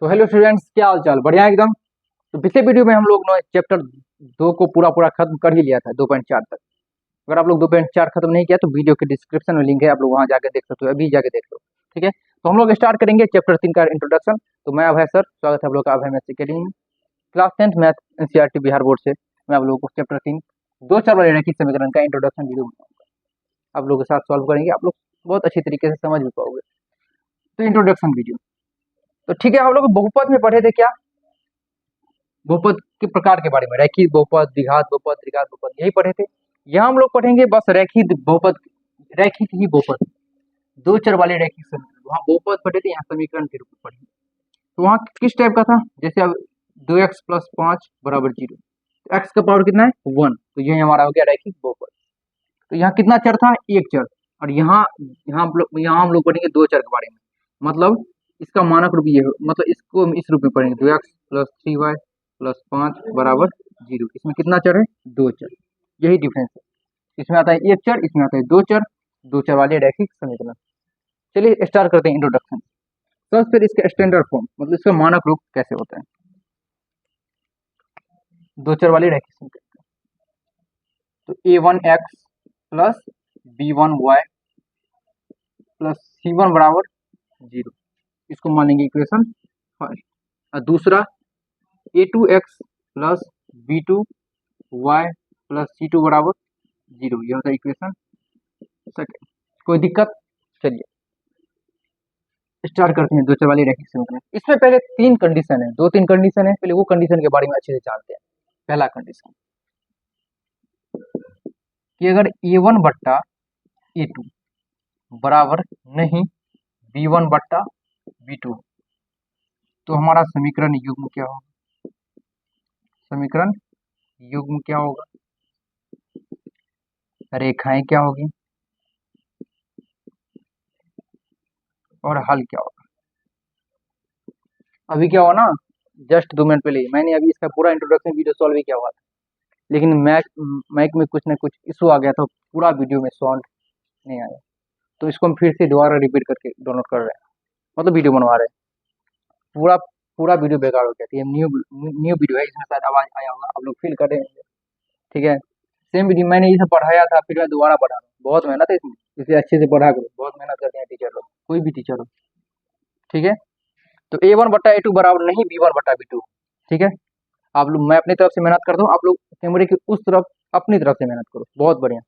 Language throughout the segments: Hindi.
तो हेलो स्टूडेंट्स, क्या हाल चाल? बढ़िया एकदम। तो पिछले वीडियो में हम लोग ने चैप्टर 2 को पूरा पूरा खत्म कर ही लिया था 2.4 तक। अगर आप लोग 2.4 खत्म नहीं किया तो वीडियो के डिस्क्रिप्शन में लिंक है, आप लोग वहां जाके देख सकते हो, अभी जाके देख लो। ठीक है, तो हम लोग स्टार्ट करेंगे चैप्टर 3 का इंट्रोडक्शन। तो मैं अभय सर, स्वागत है आप लोग का अभय मैथ्स एकेडमी में। Class 10th math NCERT Bihar board से मैं आप लोगों को चैप्टर 3 दो चार वाले रैखिक समीकरण का इंट्रोडक्शन वीडियो बनाऊंगा। आप लोगों के साथ सॉल्व करेंगे, आप लोग बहुत अच्छी तरीके से समझ भी पाओगे। तो इंट्रोडक्शन वीडियो, तो ठीक है, हम लोग बहुपद में पढ़े थे क्या? बहुपद के प्रकार के बारे में, रैखिक बहुपद, द्विघात बहुपद, त्रिघात बहुपद, यही पढ़े थे। यहाँ हम लोग पढ़ेंगे बस रैखिक बहुपद, रैखिक ही बहुपद, दो चर वाले रैखिक समीकरण। वहाँ बहुपद पढ़े थे, यहाँ समीकरण के रूप में पढ़ेंगे। तो वहाँ किस टाइप का था? जैसे अब 2x + 5 = 0, तो x का पावर कितना है? 1, तो ये हमारा हो गया रैखिक बहुपद। तो यहाँ कितना चर था? एक चर। और यहाँ हम लोग पढ़ेंगे दो चर के बारे में, मतलब इसका मानक रूप ये हो, मतलब इसको इस रूप में पढ़ेंगे 2x + 3y + 5 = 0। इसमें कितना चर है? दो चर। यही डिफरेंस है, इसमें आता है एक चर, इसमें आता है दो चर, दो चर वाले रैखिक समीकरण। चलिए स्टार्ट करते हैं इंट्रोडक्शन। तो फिर इसका स्टैंडर्ड फॉर्म, मतलब इसका मानक रूप कैसे होता है दो चर वाले रैखिक समीकरण। तो a1x + b1y + c1 = 0, इसको मानेंगे इक्वेशन फर्स्ट। और दूसरा a2x + b2y + c2 = 0, यह होता है इक्वेशन सेकंड। कोई दिक्कत? चलिए स्टार्ट करते हैं दो चर वाली रैखिक समीकरण। इसमें पहले तीन कंडीशन है, दो तीन कंडीशन है, पहले वो कंडीशन के बारे में अच्छे से जानते हैं। पहला कंडीशन कि अगर a1/a2 बराबर नहीं b1/b2, तो हमारा समीकरण युग्म क्या होगा? समीकरण युग्म क्या होगा? रेखाएं क्या होगी और हल क्या होगा? अभी क्या हुआ ना, जस्ट 2 मिनट पहले मैंने अभी इसका पूरा इंट्रोडक्शन वीडियो सॉल्व ही किया हुआ था, लेकिन मैक में कुछ ना कुछ इशू आ गया था, पूरा वीडियो में सॉल्व नहीं आया। तो इसको हम फिर से दोबारा रिपीट करके डाउनलोड कर रहे हैं, मतलब वीडियो बनवा रहे हैं। पूरा पूरा वीडियो बेकार हो गया था, ये न्यू न्यू वीडियो है, इसमें शायद आवाज आया होगा, आप लोग फील कर रहे हैं। ठीक है, सेम वीडियो मैंने इसे पढ़ाया था, फिर मैं दोबारा पढ़ा रहा हूँ। बहुत मेहनत है इसमें, इसे अच्छे से पढ़ा करो, बहुत मेहनत करते हैं टीचर लोग, कोई भी टीचर हो। ठीक है, तो a1/a2 बराबर नहीं b1/b2। ठीक है, आप लोग, मैं अपनी तरफ से मेहनत करता हूँ, आप लोग कैमरे की उस तरफ अपनी तरफ से मेहनत करो, बहुत बढ़िया,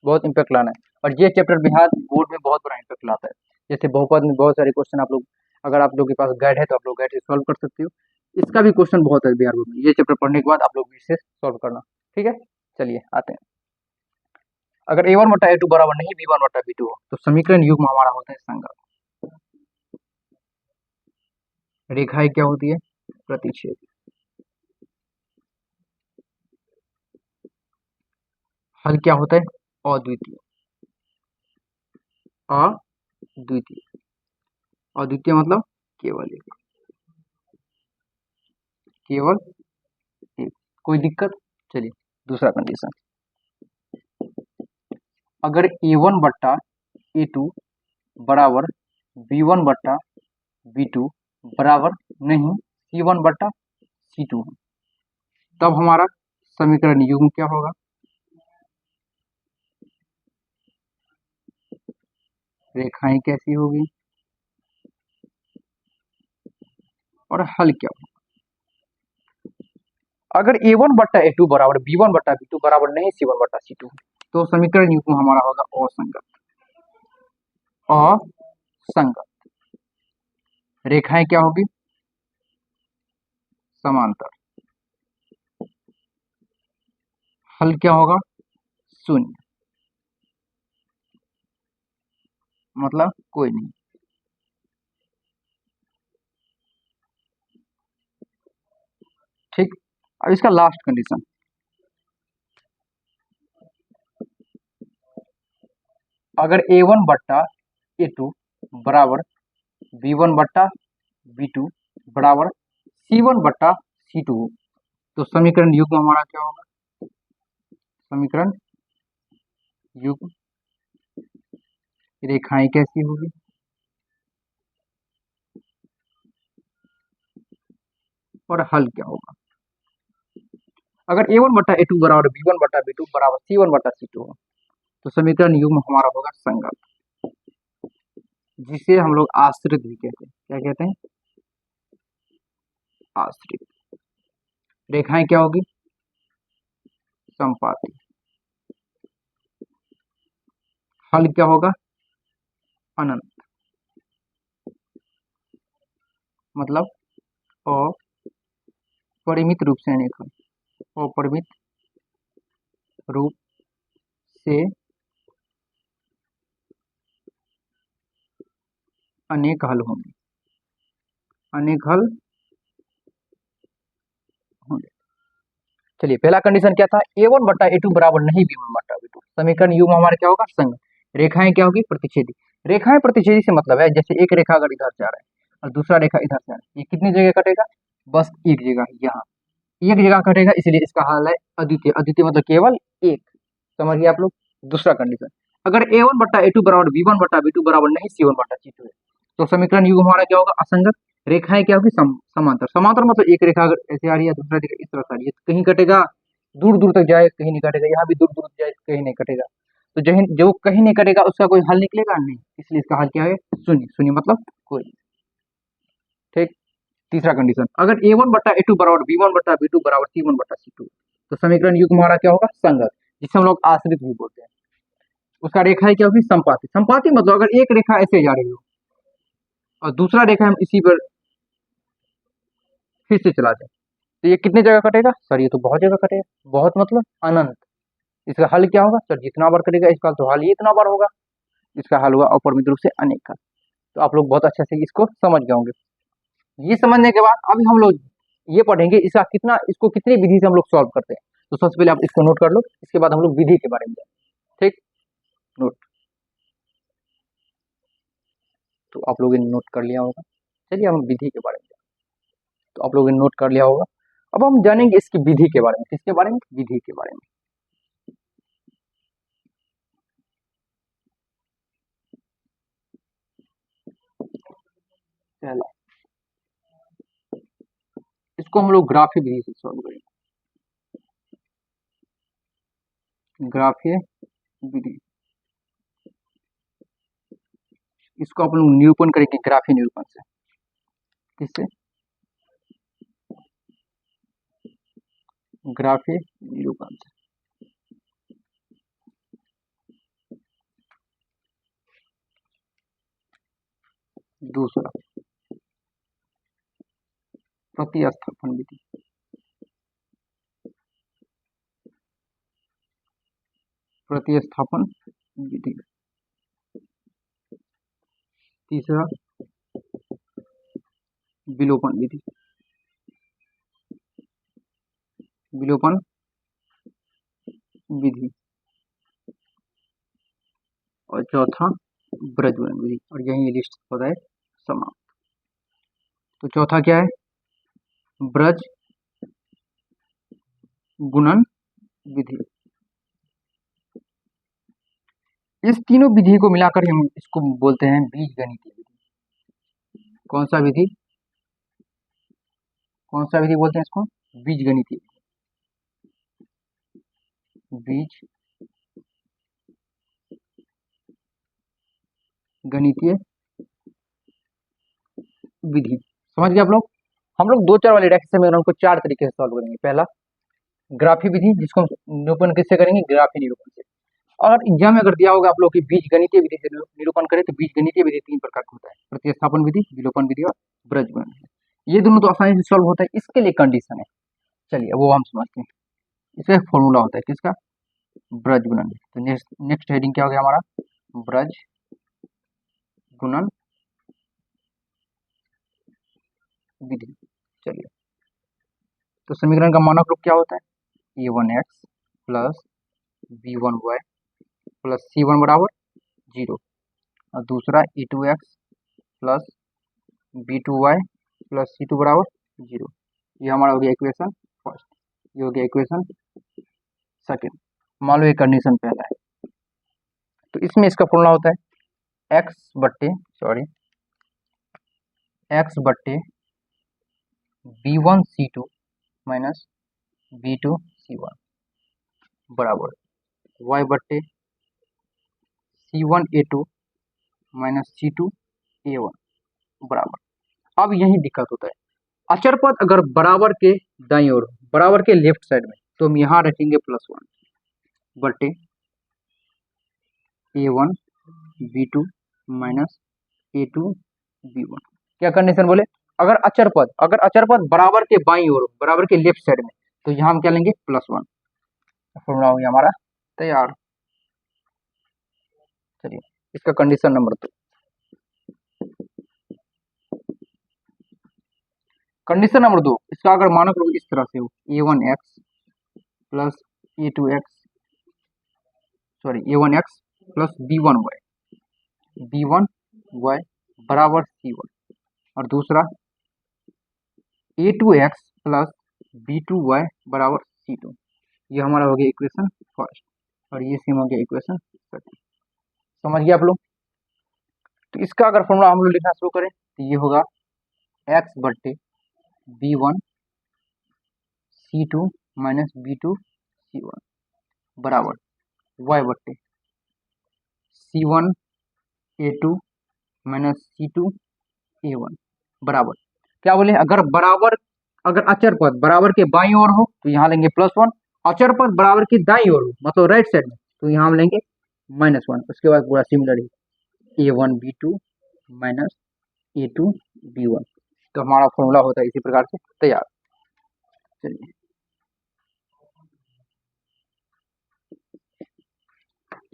बहुत इम्पैक्ट लाना है। और ये चैप्टर बिहार बोर्ड में बहुत बड़ा इम्पैक्ट लाता है। जैसे बहुपद में बहुत सारे क्वेश्चन आप लोग, अगर आप लोग के पास गाइड है तो आप लोग गाइड से सॉल्व कर सकते हो। इसका भी क्वेश्चन बहुत है बिहार बोर्ड में, ये चैप्टर पढ़ने के बाद आप लोग इसे सॉल्व करना। ठीक है, चलिए आते हैं। अगर a1/a2 बराबर नहीं b1/b2 हो, तो समीकरण युग्म हमारा होता है संगत। रेखाएं क्या होती है? प्रतिच्छेद। हल क्या होता है? अद्वितीय। अद्वितीय, अद्वितीय मतलब केवल एक, केवल एक। कोई दिक्कत? चलिए दूसरा कंडीशन, अगर a1/a2 बराबर b1/b2 बराबर नहीं c1/c2, तब हमारा समीकरण युग्म क्या होगा? रेखाएं कैसी होगी और हल क्या होगा? अगर a1/a2 बराबर b1/b2 बराबर नहीं c1/c2, तो समीकरण युग्म हमारा होगा असंगत। असंगत। रेखाएं क्या होगी? समांतर। हल क्या होगा? शून्य, मतलब कोई नहीं। ठीक, अब इसका लास्ट कंडीशन, अगर a1/a2 बराबर b1/b2 बराबर c1/c2, तो समीकरण युग्म हमारा क्या होगा? समीकरण युग्म, रेखाएं कैसी होगी? और हल क्या होगा। अगर a1 बटा a2 बराबर b1 बटा b2 बराबर c1 बटा c2 हो तो समीकरण युग्म हमारा होगा संगत, जिसे हम लोग आश्रित भी कहते हैं। क्या कहते हैं? आश्रित। रेखाएं क्या होगी? संपाती। हल क्या होगा? अनंत। मतलब अपरिमित रूप से अनेक हल। अपरिमित रूप से अनेक हल होंगे। अनेक हल होंगे। चलिए, पहला कंडीशन क्या था? a1 बटा a2 बराबर नहीं b1 बटा b2। समीकरण युग्म हमारा क्या होगा? संगत। रेखाएं क्या होगी? प्रतिच्छेदी। रेखाएं प्रतिच्छेदी से मतलब है जैसे एक रेखा अगर इधर से आ रहा है और दूसरा रेखा इधर से आ रहा है, ये कितनी जगह कटेगा? बस एक जगह, यहाँ एक जगह कटेगा, इसलिए इसका हल है अद्वितीय। अद्वितीय मतलब केवल एक। समझिए आप लोग। दूसरा कंडीशन, अगर a1 बटा a2 बराबर b1 बटा b2 बराबर नहीं c1 बटा c2 है तो समीकरण युग्म हमारा क्या होगा? असंगत। रेखाएं क्या होगी? समांतर। समांतर मतलब एक रेखा अगर ऐसे आ रही है, दूसरा रेखा इस तरह से आ रही है, तो कहीं कटेगा, दूर दूर तक जाए कहीं नहीं कटेगा, यहाँ भी दूर दूर जाए कहीं नहीं कटेगा। तो जो कहीं नहीं कटेगा उसका कोई हल निकलेगा नहीं, इसलिए इसका हल क्या है? शून्य। शून्य मतलब कोई। ठीक। तीसरा कंडीशन, अगर a1 बटा a2 बराबर b1 बटा b2 बराबर c1 बटा c2 तो समीकरण युग्म हमारा क्या होगा? संगत, जिसे हम लोग आश्रित भी बोलते हैं। उसका रेखा क्या होगी? संपाती। संपाती मतलब अगर एक रेखा ऐसे जा रही हो और दूसरा रेखा हम इसी पर फिर से चला जाए तो ये कितने जगह कटेगा? सर ये तो बहुत जगह कटेगा। बहुत मतलब अनंत। इसका हल क्या होगा? सर जितना बार कटेगा इसका तो हल ही इतना बार होगा। इसका हल होगा अपरिमित रूप से अनेक का। तो आप लोग बहुत अच्छे से इसको समझ गए होंगे। ये समझने के बाद अभी हम लोग ये पढ़ेंगे इसको कितनी विधि से हम लोग सॉल्व करते हैं। तो सबसे पहले आप इसको नोट कर लो, इसके बाद हम लोग विधि के बारे में जाएंगे। ठीक, नोट। तो आप लोगों ने नोट कर लिया होगा। चलिए हम विधि के बारे में जाएंगे। तो आप लोगों ने नोट कर लिया होगा। अब हम जानेंगे इसकी विधि के बारे में। किसके बारे में? विधि के बारे में। पहला, इसको हम लोग ग्राफी विधि से सॉल्व करेंगे। ग्राफीय विधि, इसको आप लोग निरूपण करेंगे ग्राफीय निरूपण से। किससे? ग्राफीय निरूपण से। दूसरा, प्रतिस्थापन विधि। प्रतिस्थापन विधि। तीसरा, विलोपन विधि। विलोपन विधि। और चौथा, ब्रजगुणन विधि। और यही लिस्ट होता है समाप्त। तो चौथा क्या है? ब्रज गुणन विधि। इस तीनों विधि को मिलाकर हम इसको बोलते हैं बीजगणितीय विधि। कौन सा विधि? कौन सा विधि बोलते हैं इसको? बीजगणितीय। बीज गणितीय विधि। समझ गए आप लोग? हम लोग 2-4 वाले रेखा में उनको 4 तरीके से सॉल्व करेंगे। पहला, ग्राफी विधि, जिसको हम निरूपण किससे करेंगे? ग्राफी निरूपण से। और एग्जाम में अगर दिया होगा आप लोग की बीज गणितीय विधि से निरूपण करें तो बीज गणितीय विधि 3 प्रकार का होता है: प्रतिस्थापन विधि, विलोपन विधि और ब्रजगुणन विधि। ये दोनों तो आसानी से सॉल्व होता है, इसके लिए कंडीशन है। चलिए वो हम समझते हैं। इसका एक फॉर्मूला होता है। किसका? ब्रजगुणन। तो नेक्स्ट हेडिंग क्या हो गया हमारा? ब्रज गुणन विधि। चलिए, तो समीकरण का मानक रूप क्या होता है? a1x plus b1y plus c1 बराबर 0 और दूसरा e2x plus b2y plus c2 बराबर 0। ये हमारा हो गया इक्वेशन फर्स्ट। ये हो गया इक्वेशन सेकेंड। मान लो ये कंडीशन पहला है, तो इसमें इसका फॉर्मूला होता है x बट्टे B1C2 माइनस B2C1 बराबर y बट्टे C1A2 माइनस C2A1 बराबर। अब यही दिक्कत होता है, अचर पद अगर बराबर के दाईं ओर, बराबर के लेफ्ट साइड में, तो हम यहाँ रखेंगे +1 बटे A1 B2 minus A2 B1। क्या कंडीशन बोले, अगर अचर पद बराबर के बाईं ओर, बराबर के लेफ्ट साइड में, तो यहाँ हम क्या लेंगे +1। फॉर्मूला हो गया हमारा तैयार। चलिए इसका कंडीशन नंबर 2। कंडीशन नंबर 2, इसका अगर मानक रूप इस तरह से हो, A1x प्लस B1y बराबर C1, और दूसरा A2x प्लस B2y बराबर C2। ये हमारा हो गया इक्वेशन फर्स्ट, और ये सेम हो गया इक्वेशन सेकंड। समझ गया आप लोग। तो इसका अगर फॉर्मूला हम लोग लिखना शुरू करें, तो ये होगा x बट्टे B1 C2 minus B2 C1 बराबर y बट्टे C1 A2 minus C2 A1 बराबर क्या बोले, अगर अचर पद बराबर के बाईं ओर हो तो यहाँ लेंगे +1, अचर पद बराबर के दाईं ओर हो मतलब राइट साइड में, तो यहाँ हम लेंगे -1। उसके बाद पूरा सिमिलर ही A1 B2 minus A2 B1। तो हमारा फॉर्मूला होता है इसी प्रकार से तैयार। चलिए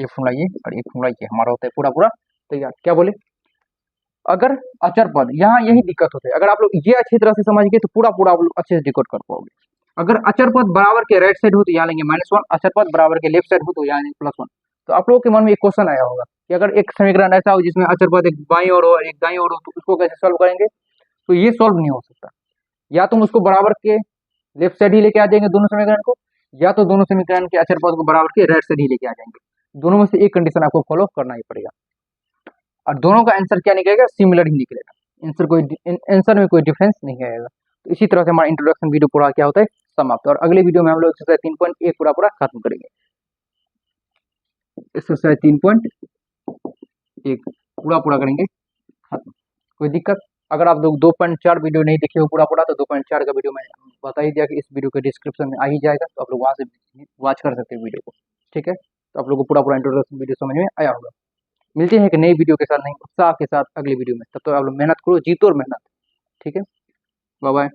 ये फॉर्मूला ये और ये फॉर्मूला ये हमारा होता है पूरा तैयार। क्या बोले, अगर अचर पद, यहाँ यही दिक्कत होता है, अगर आप लोग ये अच्छी तरह से समझ गए तो पूरा आप लोग अच्छे से डिकोड कर पाओगे। अगर अचर पद बराबर के राइट साइड हो तो यहाँ लेंगे -1, अचर पद बराबर के लेफ्ट साइड हो तो यहाँ लेंगे +1। तो आप लोगों के मन में एक क्वेश्चन आया होगा कि अगर एक समीकरण ऐसा हो जिसमें अचर पद एक बाईं ओर हो और एक दाईं ओर हो, तो उसको कैसे सॉल्व करेंगे। तो ये सॉल्व नहीं हो सकता, या तुम उसको बराबर के लेफ्ट साइड ही लेके आ जाएंगे दोनों समीकरण को, या तो दोनों समीकरण के अचर पद को बराबर के राइट साइड ही लेके आ जाएंगे। दोनों में से एक कंडीशन आपको फॉलो करना ही पड़ेगा, और दोनों का आंसर क्या निकलेगा, सिमिलर ही निकलेगा। आंसर में कोई डिफरेंस नहीं आएगा। तो इसी तरह से हमारा इंट्रोडक्शन वीडियो पूरा क्या होता है समाप्त, और अगले वीडियो में हम लोग एक्सरसाइज 3.1 पूरा खत्म करेंगे। एक्सरसाइज 3.1 पूरा करेंगे खत्म। कोई दिक्कत, अगर आप लोग 2.4 वीडियो नहीं देखे हो पूरा तो 2.4 का वीडियो मैंने बता ही दिया कि इस वीडियो के डिस्क्रिप्शन में आ ही जाएगा, तो आप लोग वहाँ से वॉच कर सकते हैं वीडियो को। ठीक है, तो आप लोग को पूरा इंट्रोडक्शन वीडियो समझ में आया होगा। मिलते हैं एक नई वीडियो के साथ, नई उत्साह के साथ अगली वीडियो में। तब तो आप लोग मेहनत करो, जीतो और मेहनत। ठीक है, बाय बाय।